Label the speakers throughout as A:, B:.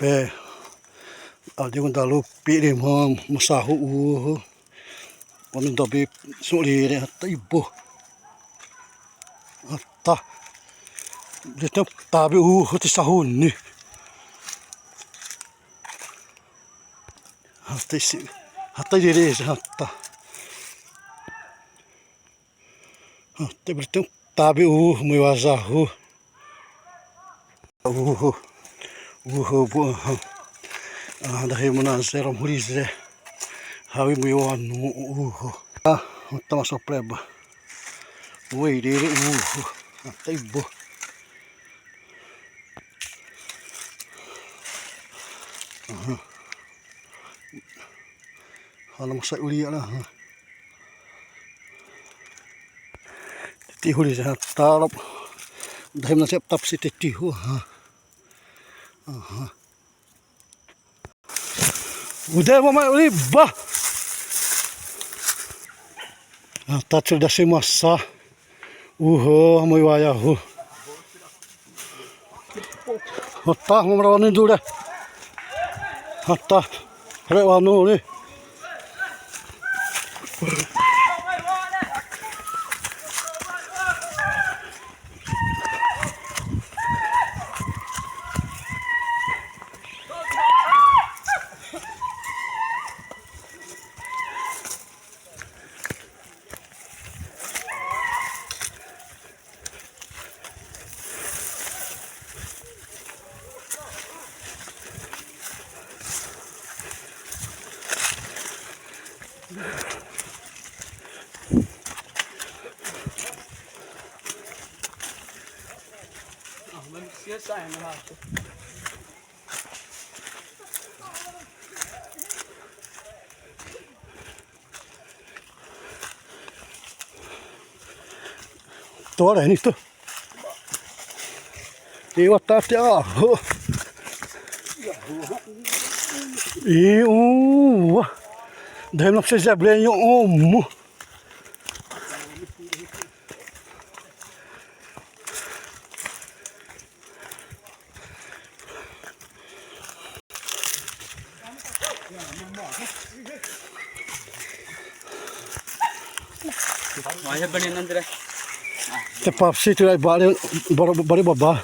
A: pe aldi kun dalu pi ri mo masahu Kami dobi sulire hatta ibu hatta dito tabi hoti sahunni hatta dire hatta berarti tabi muy wazahu bu dahil mo na seram hulize hawi muy wanu hatta masuk pleba woi dire hatta ibu halam sa uli lah tihu di sana tarap dahil na siap tap si tihu udah mama uli bah tak sudah si masa mau wayahu hatta memrawani dulu deh hatta rewanu nih tuh ada ini tuh lewat tadi wah dahil na siya blen yung
B: Maya banin nandre.
A: Tepap sih tuh baru baba.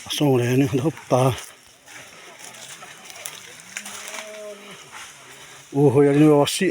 A: Xong rồi nó hấp ta hồi anh vào xị